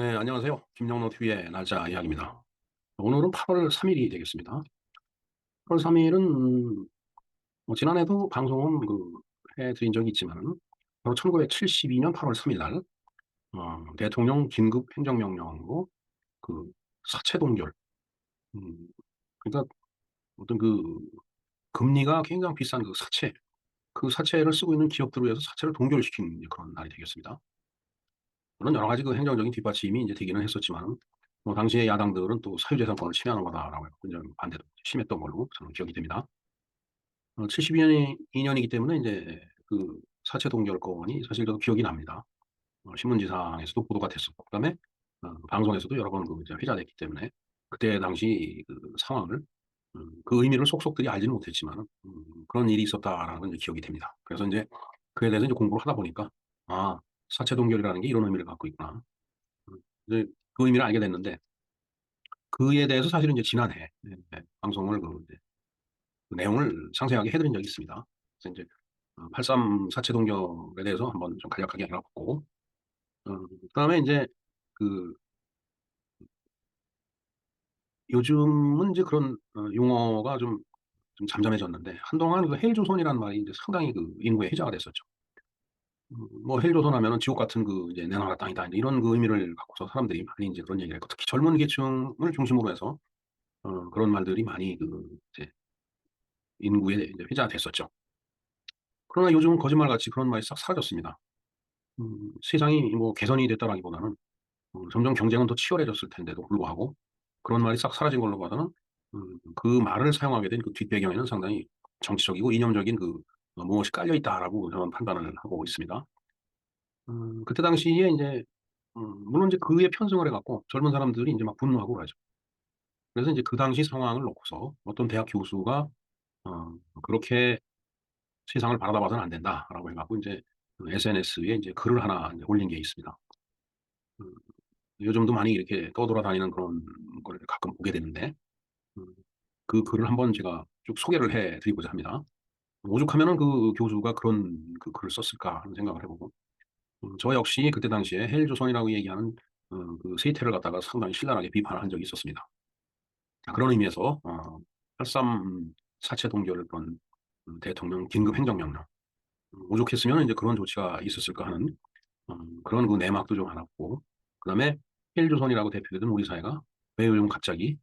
네, 안녕하세요. 김영로 TV의 날짜 이야기입니다. 오늘은 8월 3일이 되겠습니다. 8월 3일은 지난해도 방송은 해드린 적이 있지만 바로 1972년 8월 3일 날 대통령 긴급 행정명령으로 그 사채 동결, 음, 그러니까 어떤 금리가 굉장히 비싼 그 사채를 쓰고 있는 기업들을 위해서 사채를 동결시킨 이제 그런 날이 되겠습니다. 물론 여러 가지 행정적인 뒷받침이 이제 되기는 했었지만 당시에 야당들은 또 사유재산권을 침해하는 거다라고 해서 굉장히 반대도 심했던 걸로 저는 기억이 됩니다. 72년이 2년이기 때문에 이제 그 사채 동결 건이 사실 저도 기억이 납니다. 신문지상에서도 보도가 됐었고, 그다음에 방송에서도 여러 번 이제 회자됐기 때문에 그때 당시 그 상황을 그 의미를 속속들이 알지는 못했지만 그런 일이 있었다라는 이제 기억이 됩니다. 그래서 이제 그에 대해서 이제 공부를 하다 보니까 아, 사채 동결이라는 게 이런 의미를 갖고 있구나. 음, 이제 그 의미를 알게 됐는데 그에 대해서 사실은 이제 지난해 방송을 이제 그 내용을 상세하게 해드린 적이 있습니다. 그래서 이제 83 사채 동결에 대해서 한번 좀 간략하게 알아보고 그다음에 이제 그 요즘은 이제 그런 용어가 좀 잠잠해졌는데 한동안 헬조선이라는 말이 이제 상당히 인구의 회자가 됐었죠. 뭐 헬조선 하면은 지옥 같은 이제 내 나라 땅이다 이제 이런 의미를 갖고서 사람들이 많이 이제 그런 얘기를 했고 특히 젊은 계층을 중심으로 해서 그런 말들이 많이 이제 인구에 이제 회자가 됐었죠. 그러나 요즘은 거짓말같이 그런 말이 싹 사라졌습니다. 세상이 뭐 개선이 됐다라기보다는 점점 경쟁은 더 치열해졌을 텐데도 불구하고 그런 말이 싹 사라진 걸로 봐서는 그 말을 사용하게 된 그 뒷배경에는 상당히 정치적이고 이념적인 무엇이 깔려 있다라고 저는 판단을 하고 있습니다. 그때 당시에 이제 물론 이제 그에 편승을 해갖고 젊은 사람들이 이제 막 분노하고 그러죠. 그래서 이제 그 당시 상황을 놓고서 어떤 대학 교수가 그렇게 세상을 바라다 봐서는 안 된다라고 해갖고 이제 SNS에 이제 글을 하나 이제 올린 게 있습니다. 음, 요즘도 많이 이렇게 떠돌아다니는 그런 걸 가끔 보게 되는데 음, 그 글을 한번 제가 쭉 소개를 해드리고자 합니다. 오죽하면은 그 교수가 그런 글을 썼을까 하는 생각을 해보고 저 역시 그때 당시에 헬조선이라고 얘기하는 그 세태를 갖다가 상당히 신랄하게 비판을 한 적이 있었습니다. 자, 그런 의미에서 83 사체 동결을 그런 대통령 긴급 행정명령 오죽했으면 이제 그런 조치가 있었을까 하는 그런 내막도 좀 하나 보고 그다음에 헬조선이라고 대표되던 우리 사회가 왜 요즘 갑자기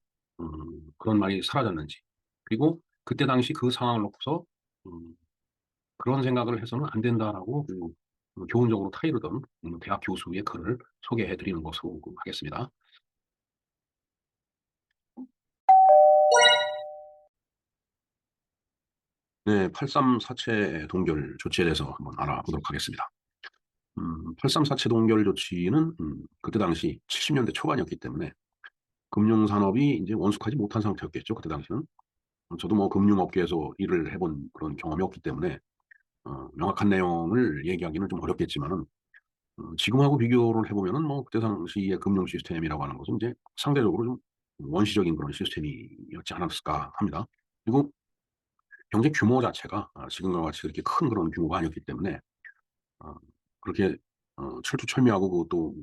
그런 말이 사라졌는지 그리고 그때 당시 그 상황을 놓고서 음, 그런 생각을 해서는 안 된다라고 교훈적으로 타이르던 대학 교수의 글을 소개해 드리는 것으로 하겠습니다. 네, 83 사체 동결 조치에 대해서 한번 알아보도록 하겠습니다. 83 사체 동결 조치는 그때 당시 70년대 초반이었기 때문에 금융산업이 이제 원숙하지 못한 상태였겠죠. 그때 당시는. 저도 뭐 금융업계에서 일을 해본 그런 경험이 없기 때문에 명확한 내용을 얘기하기는 좀 어렵겠지만은 지금하고 비교를 해보면은 뭐 그때 당시의 금융 시스템이라고 하는 것은 이제 상대적으로 좀 원시적인 그런 시스템이었지 않았을까 합니다. 그리고 경제 규모 자체가 지금과 같이 그렇게 큰 그런 규모가 아니었기 때문에 어, 그렇게 철두철미하고 그것도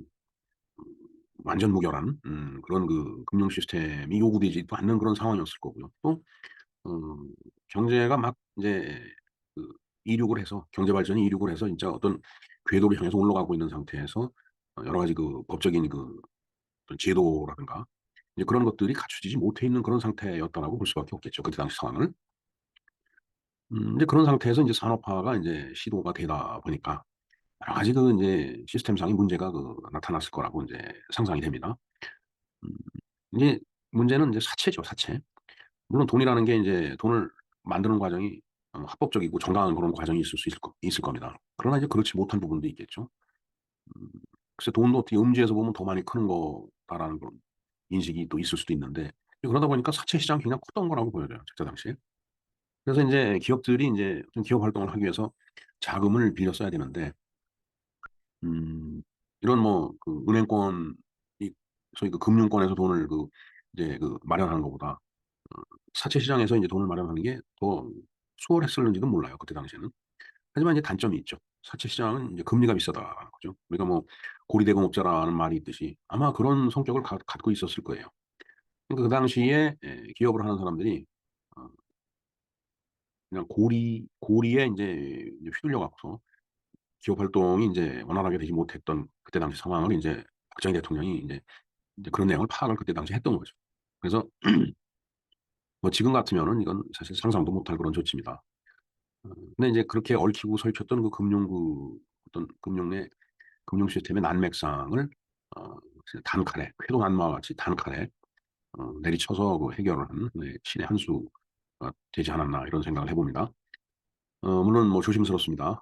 완전 무결한 그런 금융 시스템이 요구되지도 않는 그런 상황이었을 거고요. 또 어, 경제가 막 이제 그 이륙을 해서 경제 발전이 이륙을 해서 진짜 어떤 궤도를 향해서 올라가고 있는 상태에서 여러 가지 법적인 어떤 제도라든가 이제 그런 것들이 갖춰지지 못해 있는 그런 상태였다라고 볼 수밖에 없겠죠. 그때 당시 상황을. 이제 그런 상태에서 이제 산업화가 이제 시도가 되다 보니까 여러 가지 이제 시스템상의 문제가 나타났을 거라고 이제 상상이 됩니다. 음, 이제 문제는 이제 사채죠, 사채. 물론 돈이라는 게 이제 돈을 만드는 과정이 합법적이고 정당한 그런 과정이 있을 겁니다. 그러나 이제 그렇지 못한 부분도 있겠죠. 음, 글쎄 돈도 어떻게 음지에서 보면 더 많이 크는 거다라는 그런 인식이 또 있을 수도 있는데 그러다 보니까 사채 시장이 그냥 컸던 거라고 보여져요. 그때 당시에. 그래서 이제 기업들이 이제 좀 기업 활동을 하기 위해서 자금을 빌려 써야 되는데 음, 이런 뭐 은행권 소위 금융권에서 돈을 이제 마련하는 것보다 사채 시장에서 이제 돈을 마련하는 게 더 수월했을는지도 몰라요. 그때 당시에는. 하지만 이제 단점이 있죠. 사채 시장은 이제 금리가 비싸다는 거죠. 우리가 뭐 고리대금업자라는 말이 있듯이 아마 그런 성격을 갖고 있었을 거예요. 그러니까 그 당시에 기업을 하는 사람들이 어 그냥 고리에 인제 휘둘려 갖고서 기업 활동이 인제 원활하게 되지 못했던 그때 당시 상황을 인제 박정희 대통령이 인제 그런 내용을 파악을 그때 당시에 했던 거죠. 그래서 뭐 지금 같으면은 이건 사실 상상도 못할 그런 조치입니다. 근데 인제 그렇게 얽히고 설켰던 어떤 금융 시스템의 난맥상을 진짜 단칼에 쾌도난무와 같이 단칼에 내리쳐서 그 해결을 한 신의 한 수가 되지 않았나 이런 생각을 해 봅니다. 물론 뭐 조심스럽습니다.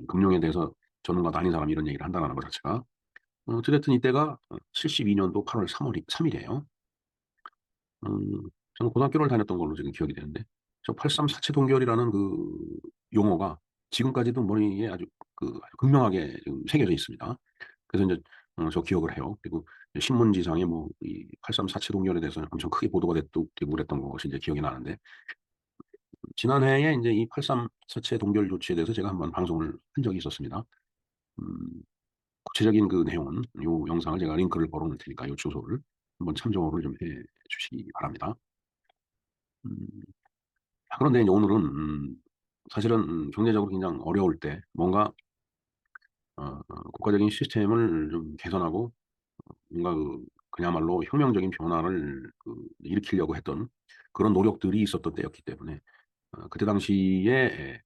금융에 대해서 전문가도 아닌 사람이 이런 얘기를 한다라는 것 자체가. 어찌 됐든 이때가 72 년도 8월 3 일이에요. 음 저는 고등학교를 다녔던 걸로 지금 기억이 되는데 저 83 사체 동결이라는 그 용어가 지금까지도 머리에 아주 극명하게 지금 새겨져 있습니다. 그래서 인제 저 기억을 해요. 그리고 이제 신문지상에 뭐 이 83 사체 동결에 대해서 엄청 크게 보도가 되고 그랬던 것이 이제 기억이 나는데 지난해에 인제 이 83 사체 동결 조치에 대해서 제가 한번 방송을 한 적이 있었습니다. 음 구체적인 그 내용은 요 영상을 제가 링크를 걸어 놓을 테니까 요 주소를 한번 참조를 좀 해 주시기 바랍니다. 음 그런데 인제 오늘은 사실은 경제적으로 굉장히 어려울 때 뭔가 국가적인 시스템을 좀 개선하고 뭔가 그야말로 혁명적인 변화를 일으키려고 했던 그런 노력들이 있었던 때였기 때문에 그때 당시에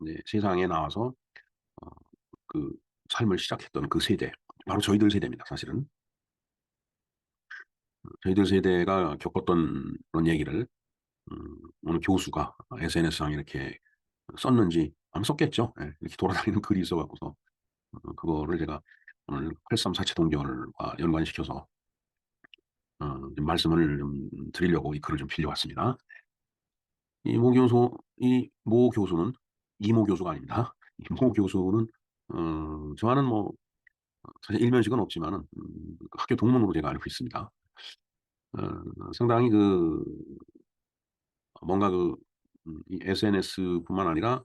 이제 세상에 나와서 어 그 삶을 시작했던 그 세대 바로 저희들 세대입니다 사실은. 저희들 세대가 겪었던 그런 얘기를 어느 교수가 SNS상에 이렇게 썼는지 아마 썼겠죠. 예. 이렇게 돌아다니는 글이 있어 갖고서 그거를 제가 오늘 83 사체 동결과 연관시켜서 좀 말씀을 좀 드리려고 이 글을 좀 빌려 왔습니다. 이 모 교수는 이모 교수가 아닙니다. 이 모 교수는 저와는 뭐 사실 일면식은 없지만은 학교 동문으로 제가 알고 있습니다. 상당히 뭔가 이 SNS뿐만 아니라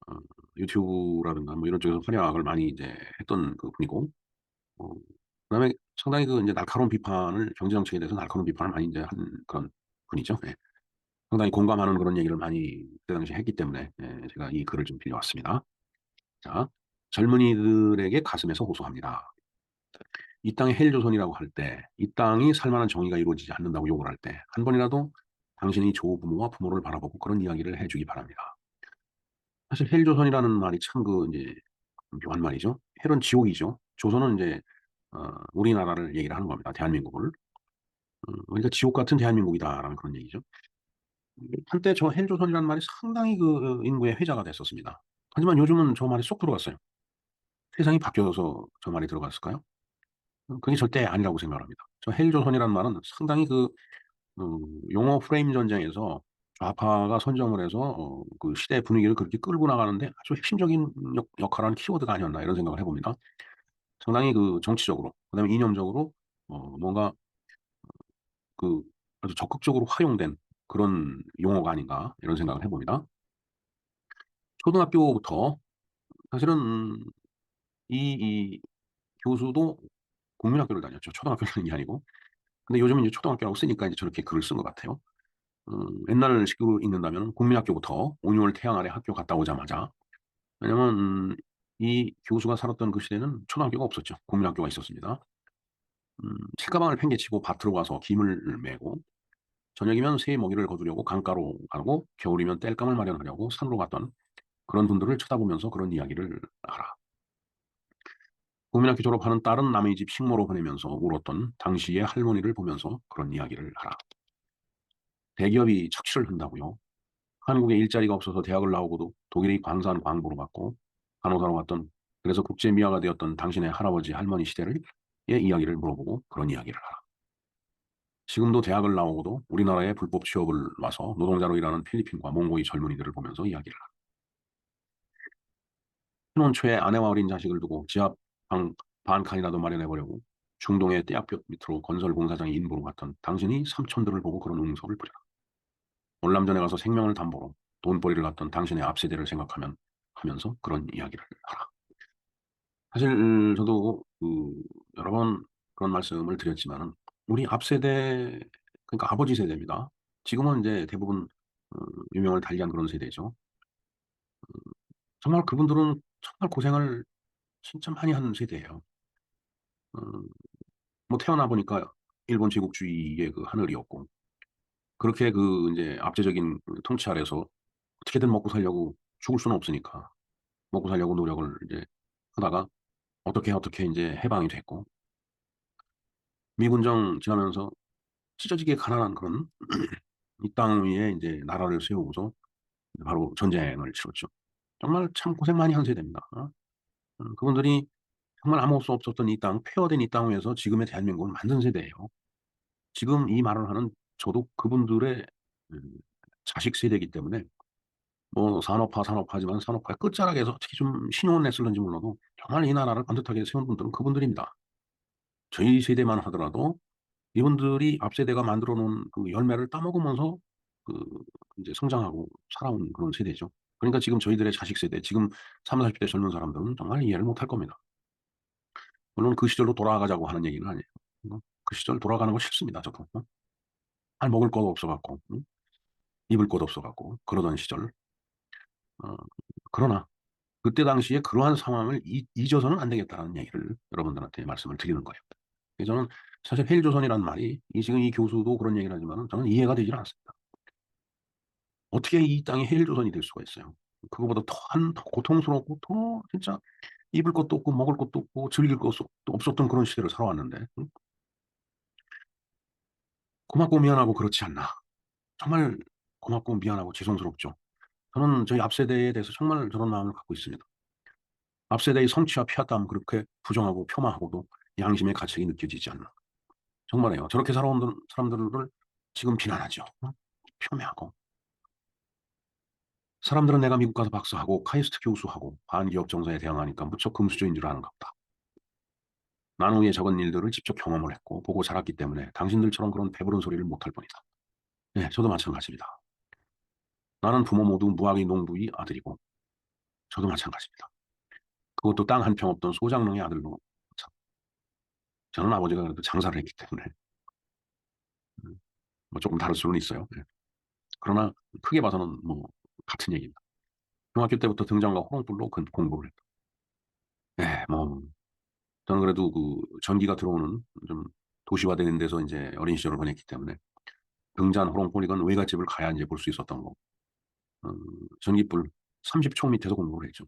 어 유튜브라든가 뭐 이런 쪽에서 활약을 많이 이제 했던 그 분이고 어 그다음에 상당히 인제 날카로운 비판을 경제 정책에 대해서 날카로운 비판을 많이 인제 한 그런 분이죠. 예. 상당히 공감하는 그런 얘기를 많이 그때 당시에 했기 때문에 제가 이 글을 좀 빌려 왔습니다. 자, 젊은이들에게 가슴에서 호소합니다. 이 땅이 헬조선이라고 할 때, 이 땅이 살만한 정의가 이루어지지 않는다고 욕을 할 때, 한 번이라도 당신이 조부모와 부모를 바라보고 그런 이야기를 해 주기 바랍니다. 사실 헬조선이라는 말이 참 인제 묘한 말이죠. 헬은 지옥이죠. 조선은 인제 우리나라를 얘기를 하는 겁니다, 대한민국을. 그러니까 '지옥 같은 대한민국이다.'라는 그런 얘기죠. 한때 저 헬조선이라는 말이 상당히 인구의 회자가 됐었습니다. 하지만 요즘은 저 말이 쏙 들어갔어요. 세상이 바뀌어서 저 말이 들어갔을까요? 그게 절대 아니라고 생각을 합니다. 저 헬조선이라는 말은 상당히 용어 프레임 전쟁에서 좌파가 선점을 해서 그 시대의 분위기를 그렇게 끌고 나가는데 아주 핵심적인 역할을 하는 키워드가 아니었나 이런 생각을 해 봅니다. 상당히 정치적으로 그다음에 이념적으로 뭔가 그 아주 적극적으로 활용된 그런 용어가 아닌가 이런 생각을 해 봅니다. 초등학교부터 사실은 이 교수도 국민학교를 다녔죠. 초등학교를 다닌 게 아니고. 근데 요즘은 이제 초등학교라고 쓰니까 이제 저렇게 글을 쓴 것 같아요. 옛날 식으로 읽는다면은 국민학교부터 온유월 태양 아래 학교 갔다 오자마자 왜냐면 이 교수가 살았던 그 시대는 초등학교가 없었죠. 국민학교가 있었습니다. 책가방을 팽개치고 밭으로 가서 김을 메고 저녁이면 새 먹이를 거두려고 강가로 가고 겨울이면 땔감을 마련하려고 산으로 갔던 그런 분들을 쳐다보면서 그런 이야기를 하라. 국민학교 졸업하는 딸은 남의 집 식모로 보내면서 울었던 당시의 할머니를 보면서 그런 이야기를 하라. 대기업이 착취를 한다고요. 한국에 일자리가 없어서 대학을 나오고도 독일의 광산 광부로 갔고 간호사로 갔던 그래서 국제 미화가 되었던 당신의 할아버지 할머니 시대를 의 이야기를 물어보고 그런 이야기를 하라. 지금도 대학을 나오고도 우리나라에 불법 취업을 와서 노동자로 일하는 필리핀과 몽고의 젊은이들을 보면서 이야기를 하라. 신혼 초에 아내와 어린 자식을 두고 지하 방 반 칸이라도 마련해 보려고 중동의 떼약볕 밑으로 건설 공사장에 인부로 갔던 당신이 삼촌들을 보고 그런 응석을 부려라. 월남전에 가서 생명을 담보로 돈벌이를 갔던 당신의 앞세대를 생각하면 하면서 그런 이야기를 하라. 사실 저도 여러 번 그런 말씀을 드렸지만은 우리 앞 세대, 그러니까 아버지 세대입니다. 지금은 이제 대부분 어 유명을 달리한 그런 세대죠. 정말 그분들은 정말 고생을 진짜 많이 한 세대예요. 어 뭐 태어나 보니까 일본 제국주의의 그 하늘이었고, 그렇게 인제 압제적인 통치 아래서 어떻게든 먹고 살려고, 죽을 수는 없으니까 먹고 살려고 노력을 이제 하다가 어떻게 인제 해방이 됐고, 미군정 지나면서 찢어지게 가난한 그런 이 땅 위에 인제 나라를 세우고서 바로 전쟁을 치렀죠. 정말 참 고생 많이 한 세대입니다. 그분들이 정말 아무 수 없었던 이 땅, 폐허된 이 땅 위에서 지금의 대한민국을 만든 세대예요. 지금 이 말을 하는 저도 그분들의 그 자식 세대이기 때문에, 뭐 산업화지만 산업화의 끝자락에서 어떻게 좀 신용을 냈을는지 몰라도 정말 이 나라를 반듯하게 세운 분들은 그분들입니다. 저희 세대만 하더라도 이분들이 앞 세대가 만들어 놓은 그 열매를 따먹으면서 그 인제 성장하고 살아온 그런 세대죠. 그러니까 지금 저희들의 자식 세대, 지금 30-40대 젊은 사람들은 정말 이해를 못할 겁니다. 물론 그 시절로 돌아가자고 하는 얘기는 아니에요. 그 시절 돌아가는 거 싫습니다, 저도. 먹을 것도 없어 갖고, 입을 것도 없어 갖고 그러던 시절. 어 그러나 그때 당시에 그러한 상황을 잊어서는 안 되겠다는 얘기를 여러분들한테 말씀을 드리는 거예요. 그래서 저는 사실 헬조선이라는 말이, 지금 이 교수도 그런 얘기를 하지만은 저는 이해가 되질 않습니다. 어떻게 이 땅이 헬조선이 될 수가 있어요. 그거보다 더 고통스럽고 더 진짜 입을 것도 없고 먹을 것도 없고 즐길 것도 없었던 그런 시대를 살아왔는데, 고맙고 미안하고 그렇지 않나. 정말 고맙고 미안하고 죄송스럽죠. 저는 저희 앞 세대에 대해서 정말 저런 마음을 갖고 있습니다. 앞 세대의 성취와 피왔다면 그렇게 부정하고 폄하하고도 양심의 가책이 느껴지지 않나. 정말이에요. 저렇게 살아온 사람들을 지금 비난하죠. 폄훼하고. 사람들은 내가 미국 가서 박사하고 카이스트 교수하고 반기업 정서에 대항하니까 무척 금수저인 줄 아는가 보다. 나는 위에 적은 일들을 직접 경험을 했고 보고 자랐기 때문에 당신들처럼 그런 배부른 소리를 못할 뿐이다. 네, 저도 마찬가지입니다. 나는 부모 모두 무학의 농부의 아들이고 저도 마찬가지입니다. 그것도 땅 한 평 없던 소장농의 아들로. 참, 저는 아버지가 그래도 장사를 했기 때문에 음 뭐 조금 다를 수는 있어요. 예. 그러나 크게 봐서는 뭐 같은 얘기입니다. 중학교 때부터 등장과 호롱불로 공부를 했다. 예, 뭐 저는 그래도 전기가 들어오는 좀 도시화되는 데서 인제 어린 시절을 보냈기 때문에 등잔, 호롱불이건 외갓집을 가야 인제 볼 수 있었던 거고, 어 전기불 30촉 밑에서 공부를 했죠.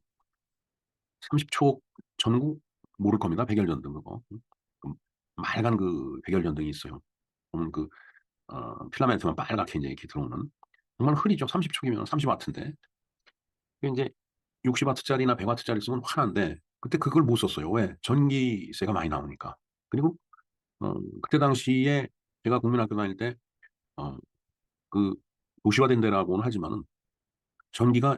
30촉 전구 모를 겁니다. 백열전등 그거. 그 빨간 백열전등이 있어요. 보면 필라멘트만 빨갛게 인제 이렇게 들어오는. 정말 흐리죠. 30촉이면 30 와트인데. 그게 인제 60 와트짜리나 100 와트짜리를 쓰면 환한데 그때 그걸 못 썼어요. 왜? 전기세가 많이 나오니까. 그리고 어 그때 당시에 제가 국민학교 다닐 때 어 그 도시화된 데라고는 하지만은 전기가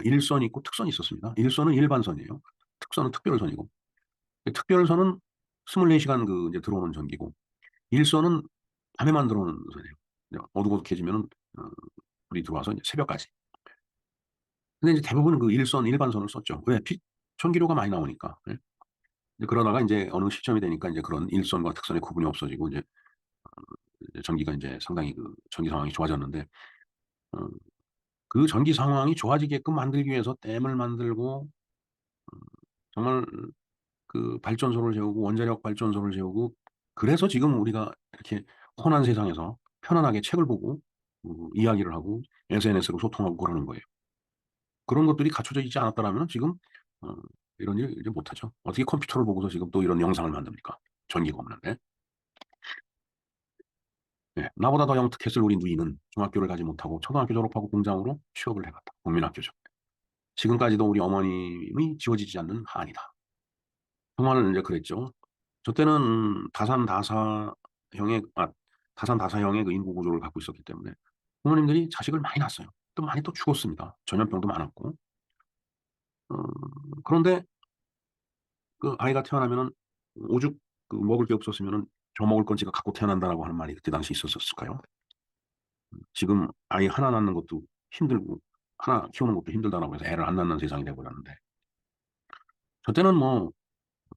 일선이 있고 특선이 있었습니다. 일선은 일반선이에요. 특선은 특별선이고. 특별선은 24 시간 인제 들어오는 전기고, 일선은 밤에만 들어오는 선이에요. 이제 어둑어둑해지면은 어 불이 들어와서 인제 새벽까지. 근데 이제 대부분 일선 일반선을 썼죠. 왜? 전기료가 많이 나오니까. 예. 이제 그러다가 인제 어느 시점이 되니까 인제 그런 일선과 특선의 구분이 없어지고 이제 전기가 인제 상당히 전기 상황이 좋아졌는데, 어 전기 상황이 좋아지게끔 만들기 위해서 댐을 만들고 정말 발전소를 세우고 원자력 발전소를 세우고, 그래서 지금 우리가 이렇게 혼한 세상에서 편안하게 책을 보고 이야기를 하고 SNS로 소통하고 그러는 거예요. 그런 것들이 갖춰져 있지 않았더라면 지금 어 이런 일 이제 못 하죠. 어떻게 컴퓨터를 보고서 지금 또 이런 영상을 만듭니까? 전기가 없는데. 예. 나보다 더 영특했을 우리 누이는 중학교를 가지 못하고 초등학교 졸업하고 공장으로 취업을 해 갔다. 국민학교죠. 지금까지도 우리 어머님이 지워지지 않는 한이다. 정말 인제 그랬죠. 저 때는 다산다사형의 인구 구조를 갖고 있었기 때문에 부모님들이 자식을 많이 낳았어요. 또 많이 또 죽었습니다. 전염병도 많았고. 어 그런데 아이가 태어나면은 오죽 먹을 게 없었으면은 "저 먹을 건 지가 갖고 태어난다."라고 하는 말이 그때 당시 있었을까요? 지금 아이 하나 낳는 것도 힘들고 하나 키우는 것도 힘들다라고 해서 애를 안 낳는 세상이 돼 버렸는데, 저 때는 뭐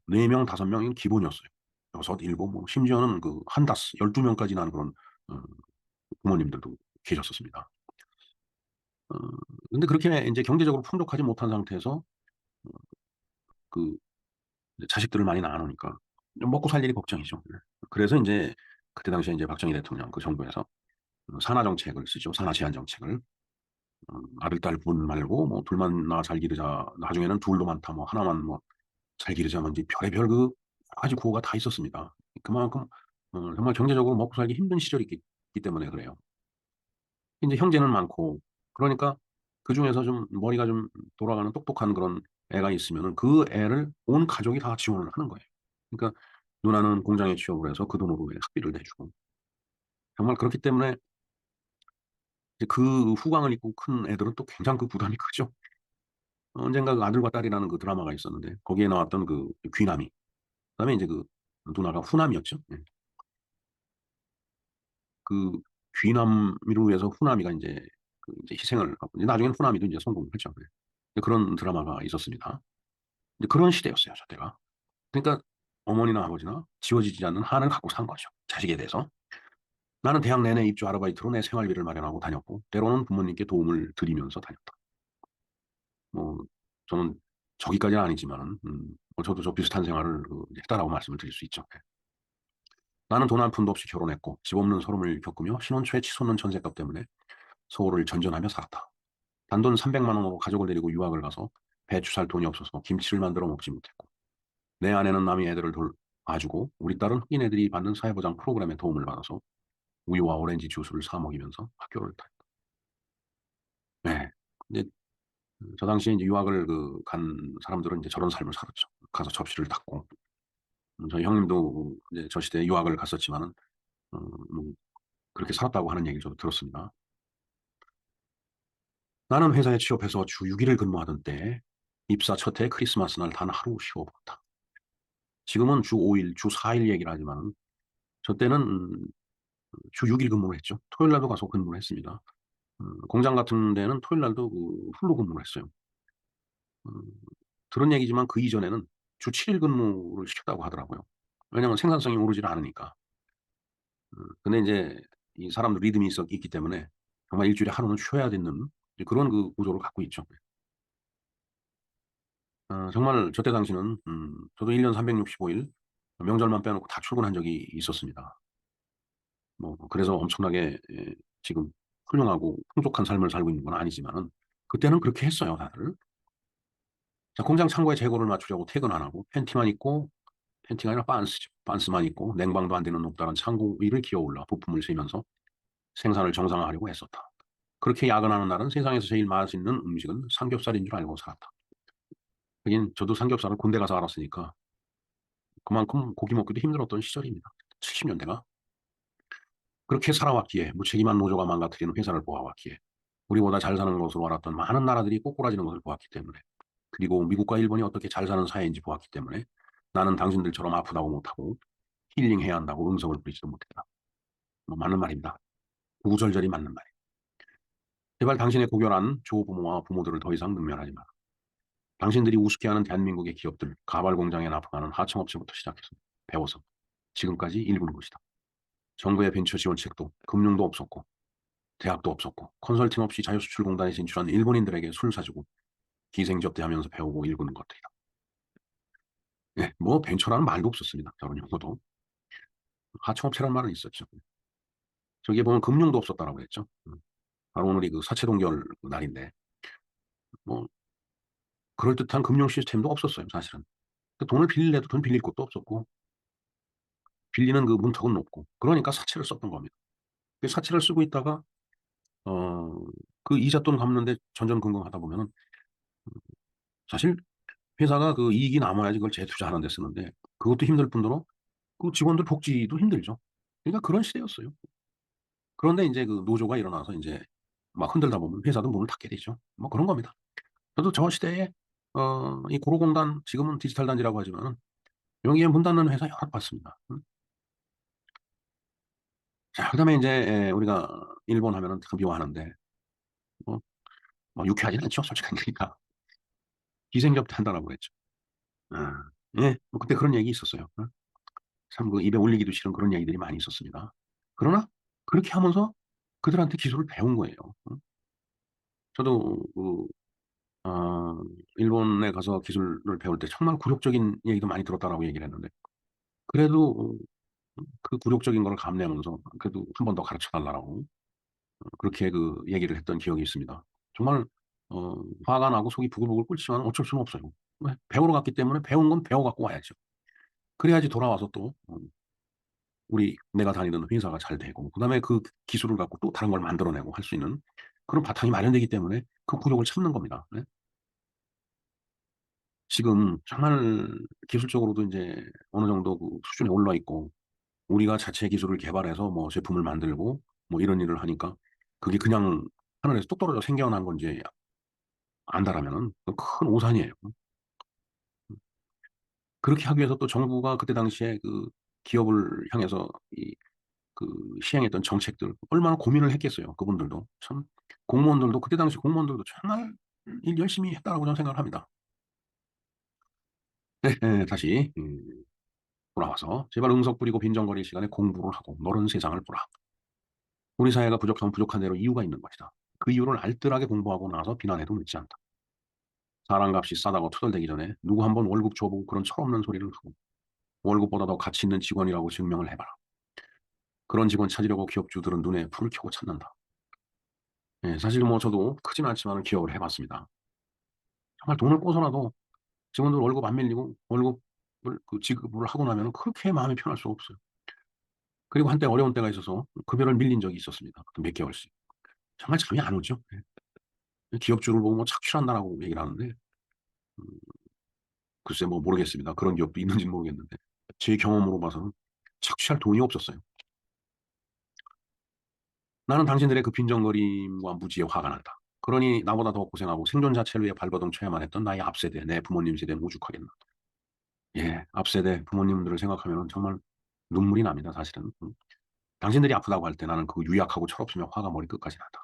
4명, 5명이 기본이었어요. 6, 7, 뭐 심지어는 그 한다스 12명까지 나는 그런 어, 부모님들도 계셨었습니다. 어, 근데 그렇게 이제 경제적으로 풍족하지 못한 상태에서 그 이제 자식들을 많이 낳아놓으니까 먹고 살 일이 걱정이죠. 그래서 이제 그때 당시에 이제 박정희 대통령 그 정부에서 산하 정책을 쓰죠. 산하 제한 정책을. 아들, 딸 분 말고 뭐 둘만 낳아 잘 기르자. 나중에는 둘도 많다. 뭐 하나만 뭐 잘 기르자. 뭐 이제 별의별 그 여러 가지 구호가 다 있었습니다. 그만큼 정말 경제적으로 먹고 살기 힘든 시절이 있기 때문에 그래요. 이제 형제는 많고 그러니까 그중에서 좀 머리가 좀 돌아가는 똑똑한 그런 애가 있으면은 그 애를 온 가족이 다 지원을 하는 거예요. 그러니까 누나는 공장에 취업을 해서 그 돈으로 학비를 내주고 정말 그렇기 때문에 이제 그 후광을 입고 큰 애들은 또 굉장히 그 부담이 크죠. 언젠가 그 아들과 딸이라는 그 드라마가 있었는데 거기에 나왔던 그 귀남이 그다음에 이제 그 누나가 후남이었죠. 예. 그 귀남이로 해서 후남이가 이제 그 이제 희생을 하고 이제 나중에는 후남이도 이제 성공을 했죠. 예. 그런 드라마가 있었습니다. 이제 그런 시대였어요, 저 때가. 그러니까 어머니나 아버지나 지워지지 않는 한을 갖고 산 거죠. 자식에 대해서. 나는 대학 내내 입주 아르바이트로 내 생활비를 마련하고 다녔고, 때로는 부모님께 도움을 드리면서 다녔다. 뭐, 저는 저기까지는 아니지만은, 뭐 저도 저 비슷한 생활을 이제 했다라고 말씀을 드릴 수 있죠. 예. 나는 돈 한 푼도 없이 결혼했고, 집 없는 서름을 겪으며 신혼 초에 치솟는 전셋값 때문에 서울을 전전하며 살았다. 단돈 300만 원으로 가족을 데리고 유학을 가서 배추 살 돈이 없어서 김치를 만들어 먹지 못했고, 내 아내는 남의 애들을 봐주고 우리 딸은 흑인 애들이 받는 사회보장 프로그램에 도움을 받아서 우유와 오렌지 주스를 사 먹이면서 학교를 다녔다. 네. 이제 저 당시에 이제 유학을 간 사람들은 이제 저런 삶을 살았죠. 가서 접시를 닦고 저희 형님도 이제 저 시대에 유학을 갔었지만은 뭐 그렇게 살았다고 하는 얘기를 저도 들었습니다. 나는 회사에 취업해서 주 6일을 근무하던 때 입사 첫 해 크리스마스 날 단 하루 쉬어봤다. 지금은 주 5일, 주 4일 얘기를 하지만 저 때는 주 6일 근무를 했죠. 토요일 날도 가서 근무를 했습니다. 공장 같은 데는 토요일 날도 그 풀로 근무를 했어요. 음, 들은 얘기지만 그 이전에는 주 7일 근무를 시켰다고 하더라고요. 왜냐하면 생산성이 오르질 않으니까. 근데 이제 이 사람들 리듬이 있기 때문에 정말 일주일에 하루는 쉬어야 되는 이제 그런 그 구조를 갖고 있죠. 정말 저때 당시는 저도 1년 365일 명절만 빼놓고 다 출근한 적이 있었습니다. 뭐 그래서 엄청나게 지금 훌륭하고 풍족한 삶을 살고 있는 건 아니지만은 그때는 그렇게 했어요, 다들. 자, 공장 창고에 재고를 맞추려고 퇴근 안 하고 팬티만 입고 팬티가 아니라 빤스죠. 빤스만 입고 냉방도 안 되는 높다란 창고 위를 기어올라 부품을 세면서 생산을 정상화하려고 했었다. 그렇게 야근하는 날은 세상에서 제일 맛있는 음식은 삼겹살인 줄 알고 살았다. 하긴 저도 삼겹살을 군대 가서 알았으니까 그만큼 고기 먹기도 힘들었던 시절입니다. 70년대가. 그렇게 살아왔기에 무책임한 노조가 망가뜨리는 회사를 보아왔기에 우리보다 잘 사는 것으로 알았던 많은 나라들이 꼬꾸라지는 것을 보았기 때문에 그리고 미국과 일본이 어떻게 잘 사는 사회인지 보았기 때문에 나는 당신들처럼 아프다고 못하고 힐링해야 한다고 응석을 부리지도 못했다. 뭐 맞는 말입니다. 구구절절히 맞는 말이에요. 제발 당신의 고결한 조부모와 부모들을 더 이상 능멸하지 마라. 당신들이 우습게 하는 대한민국의 기업들, 가발 공장에 납품하는 하청업체부터 시작해서 배워서 지금까지 일군 것이다. 정부의 벤처 지원책도 금융도 없었고 대학도 없었고 컨설팅 없이 자유수출공단에 진출한 일본인들에게 술 사주고 기생접대하면서 배우고 일구는 것들이다. 예, 뭐 벤처라는 말도 없었습니다. 저런 용어도. 하청업체라는 말은 있었죠. 저기에 보면 금융도 없었다라고 그랬죠. 바로 오늘이 그 사채동결 날인데 뭐 그럴듯한 금융 시스템도 없었어요. 사실은. 그 돈을 빌릴래도 돈 빌릴 곳도 없었고 빌리는 그 문턱은 높고 그러니까 사채를 썼던 겁니다. 그 사채를 쓰고 있다가 어, 그 이자 돈 갚는데 전전긍긍하다 보면은 사실 회사가 그 이익이 남아야지 그걸 재투자하는 데 쓰는데 그것도 힘들 뿐더러 그 직원들 복지도 힘들죠. 그러니까 그런 시대였어요. 그런데 이제 그 노조가 일어나서 이제 막 흔들다 보면 회사도 문을 닫게 되죠. 뭐 그런 겁니다. 저도 저 시대에 이 고로공단 지금은 디지털 단지라고 하지만 여기에 문 닫는 회사 여러 봤습니다. 자, 그다음에 이제 우리가 일본 하면은 참 미워하는데 뭐, 뭐 유쾌하진 않죠. 솔직한 얘기니까 기생접대 한다라고 그랬죠. 아, 예. 뭐 그때 그런 얘기 있었어요. 참 그 입에 올리기도 싫은 그런 얘기들이 많이 있었습니다. 그러나 그렇게 하면서 그들한테 기술을 배운 거예요. 저도 어 일본에 가서 기술을 배울 때 정말 굴욕적인 얘기도 많이 들었다라고 얘기를 했는데, 그래도 그 굴욕적인 거를 감내하면서 그래도 한 번 더 가르쳐 달라고 그렇게 그 얘기를 했던 기억이 있습니다. 정말 화가 나고 속이 부글부글 끓지만 어쩔 수는 없어요. 왜? 배우러 갔기 때문에 배운 건 배워 갖고 와야죠. 그래야지 돌아와서 또 우리 내가 다니던 회사가 잘 되고, 그다음에 그 기술을 갖고 또 다른 걸 만들어내고 할 수 있는 그런 바탕이 마련되기 때문에 그 굴욕을 참는 겁니다. 네. 지금 정말 기술적으로도 인제 어느 정도 그 수준에 올라 있고, 우리가 자체 기술을 개발해서 뭐 제품을 만들고 뭐 이런 일을 하니까 그게 그냥 하늘에서 뚝 떨어져 생겨난 건지 안다라면은 그 큰 오산이에요. 그렇게 하기 위해서 또 정부가 그때 당시에 그 기업을 향해서 그 시행했던 정책들 얼마나 고민을 했겠어요, 그분들도. 참 공무원들도 그때 당시 공무원들도 정말 일 열심히 했다라고 저는 생각을 합니다. 네. 예 다시 돌아와서 "제발 응석 부리고 빈정거릴 시간에 공부를 하고 너른 세상을 보라. 우리 사회가 부족하면 부족한 대로 이유가 있는 것이다. 그 이유를 알뜰하게 공부하고 나서 비난해도 늦지 않다. 사람값이 싸다고 투덜대기 전에 누구 한번 월급 줘 보고 그런 철없는 소리를 하고 월급보다 더 가치 있는 직원이라고 증명을 해 봐라. 그런 직원 찾으려고 기업주들은 눈에 불을 켜고 찾는다." 예 사실 뭐 저도 크진 않지만은 기업을 해 봤습니다. 정말 돈을 꿔서라도 직원들 월급 안 밀리고 월급을 그 지급을 하고 나면은 그렇게 마음이 편할 수가 없어요. 그리고 한때 어려운 때가 있어서 급여를 밀린 적이 있었습니다, 그 몇 개월씩. 정말 잠이 안 오죠. 예. 기업주를 보고 뭐 "착취한다."라고 얘기를 하는데 글쎄 뭐 모르겠습니다. 그런 기업도 있는지는 모르겠는데 제 경험으로 봐서는 착취할 돈이 없었어요. "나는 당신들의 그 빈정거림과 무지에 화가 난다. 그러니 나보다 더 고생하고 생존 자체를 위해 발버둥 쳐야만 했던 나의 앞세대, 내 부모님 세대는 오죽하겠나." 예. 앞세대 부모님들을 생각하면은 정말 눈물이 납니다 사실은. 당신들이 아프다고 할 때 나는 그 유약하고 철없으며 화가 머리끝까지 난다.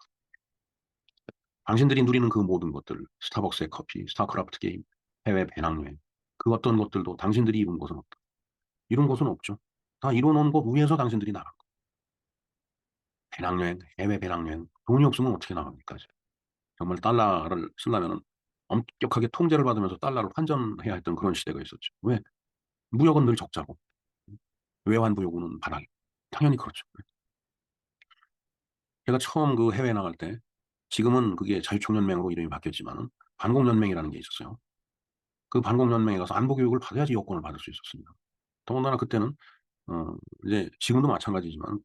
당신들이 누리는 그 모든 것들, 스타벅스의 커피, 스타크래프트 게임, 해외 배낭여행, 그 어떤 것들도 당신들이 이룬 것은 없다. 이룬 것은 없죠. 다 이뤄 놓은 것 위에서 당신들이 나간 거. 배낭여행, 해외 배낭여행, 돈이 없으면 어떻게 나갑니까 지금. 정말 달러를 쓰려면은 엄격하게 통제를 받으면서 달러를 환전해야 했던 그런 시대가 있었죠. 왜? 무역은 늘 적자고 외환부유고는 바닥이고. 당연히 그렇죠. 제가 처음 그 해외에 나갈 때 지금은 그게 자유총연맹으로 이름이 바뀌었지만은 반공연맹이라는 게 있었어요. 그 반공연맹에 가서 안보 교육을 받아야지 여권을 받을 수 있었습니다. 더군다나 그때는 이제 지금도 마찬가지지만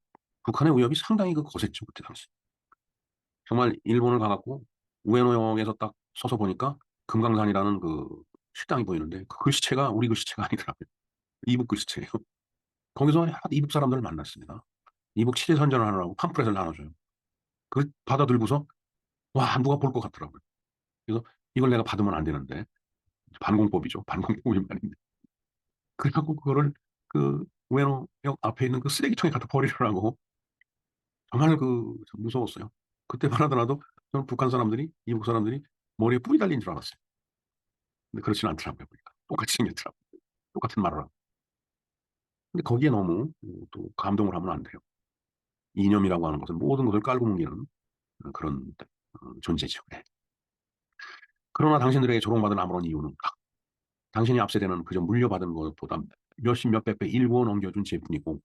북한의 위협이 상당히 그 거셌죠, 그때 당시. 정말 일본을 가 갖고 우에노역에서 딱 서서 보니까 금강산이라는 그 식당이 보이는데 그 글씨체가 우리 글씨체가 아니더라고요. 이북 글씨체예요. 거기서 하도 이북 사람들을 만났습니다. 이북 치대 선전을 하느라고 팜플렛을 나눠 줘요. 그걸 받아 들고서 와 누가 볼 것 같더라고요. 그래서 이걸 내가 받으면 안 되는데 반공법이죠. 반공법이 말인데. 그래 갖고 그거를 그 우에노역 앞에 있는 그 쓰레기통에 갖다 버리더라고. 정말 참 무서웠어요. 그때만 하더라도 저는 북한 사람들이 이북 사람들이 머리에 뿔이 달린 줄 알았어요. 근데 그렇지는 않더라고요 보니까. 똑같이 생겼더라고요. 똑같은 말을 하고. 근데 거기에 너무 또 감동을 하면 안 돼요. 이념이라고 하는 것은 모든 것을 깔고 뭉개는 그런 존재죠. 네. 그러나 당신들에게 조롱받을 아무런 이유는 없다. 당신이 앞세대는 그저 물려받은 것보다 몇십 몇백 배 일구어 넘겨준 재뿐이고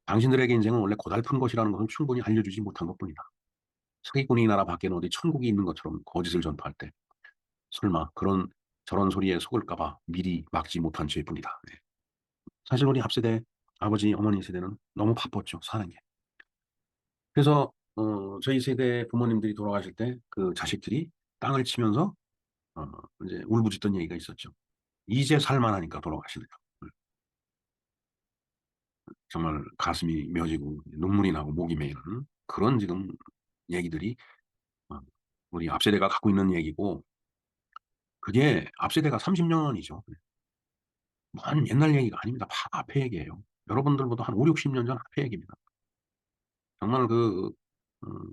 당신들에게 인생은 원래 고달픈 것이라는 것을 충분히 알려주지 못한 것뿐이다. 사기꾼이 이 나라 밖에는 어디 천국이 있는 것처럼 거짓을 전파할 때 설마 저런 소리에 속을까 봐 미리 막지 못한 죄뿐이다. 네. 사실 우리 앞세대 아버지, 어머니 세대는 너무 바빴죠, 사는 게. 그래서 저희 세대 부모님들이 돌아가실 때 그 자식들이 땅을 치면서 어 인제 울부짖던 얘기가 있었죠. "이제 살 만하니까 돌아가시네요." 정말 가슴이 맺이고 눈물이 나고 목이 메이는 그런 지금 얘기들이 어 우리 앞세대가 갖고 있는 얘기고, 그게 앞세대가 30 년이죠. 먼 옛날 얘기가 아닙니다. 바로 앞에 얘기예요. 여러분들보다 한 50-60년 전 앞에 얘기입니다. 정말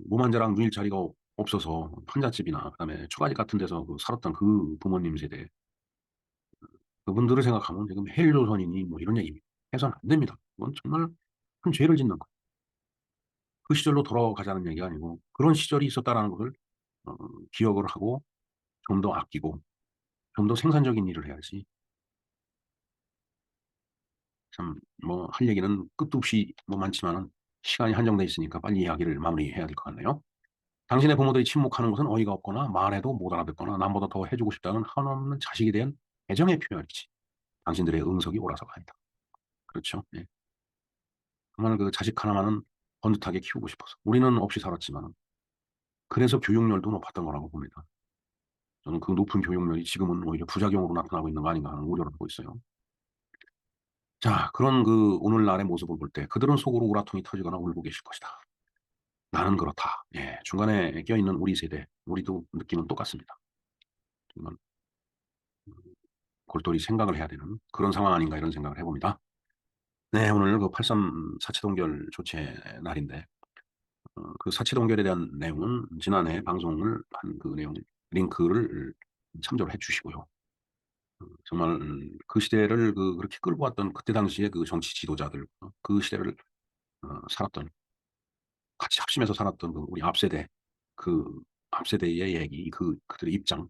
무만자락 누일 자리가 없어서 환자집이나 그다음에 처가집 같은 데서 살았던 그 부모님 세대, 그분들을 생각하면 지금 헬조선이니 뭐 이런 얘기입니다. 해서는 안 됩니다. 그건 정말 큰 죄를 짓는 거예요. 그 시절로 돌아가자는 얘기가 아니고 그런 시절이 있었다라는 것을 어 기억을 하고 좀 더 아끼고 좀 더 생산적인 일을 해야지 참 뭐 할 얘기는 끝도 없이 뭐 많지만은 시간이 한정돼 있으니까 빨리 이야기를 마무리해야 될 것 같네요. 당신의 부모들이 침묵하는 것은 어이가 없거나 말해도 못 알아듣거나 남보다 더 해 주고 싶다는 한없는 자식에 대한 애정의 표현이지 당신들의 응석이 옳아서가 아니다. 그렇죠. 예. 정말 그 자식 하나만은 번듯하게 키우고 싶어서. 우리는 없이 살았지만은 그래서 교육열도 높았던 거라고 봅니다. 저는 그 높은 교육열이 지금은 오히려 부작용으로 나타나고 있는 거 아닌가 하는 우려를 하고 있어요. 자, 그런 그 오늘날의 모습을 볼 때 그들은 속으로 우라통이 터지거나 울고 계실 것이다. 나는 그렇다. 예. 중간에 껴있는 우리 세대, 우리도 느낌은 똑같습니다. 정말 골똘히 생각을 해야 되는 그런 상황 아닌가 이런 생각을 해 봅니다. 네, 오늘 그 8.3 사체 동결 조치의 날인데 그 사체 동결에 대한 내용은 지난해 방송을 한 그 내용 링크를 참조를 해 주시고요. 정말 그 시대를 그렇게 끌고 왔던 그때 당시에 그 정치 지도자들 그 시대를 살았던 같이 합심해서 살았던 그 우리 앞세대 그 앞세대의 얘기 그들의 입장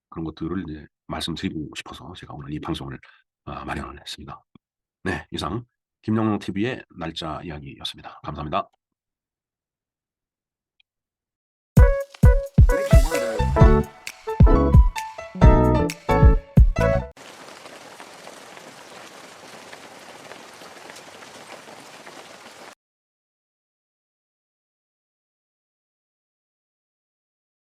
그런 것들을 이제 말씀드리고 싶어서 제가 오늘 이 방송을 마련을 했습니다. 네, 이상 김영롱 TV의 날짜 이야기였습니다. 감사합니다.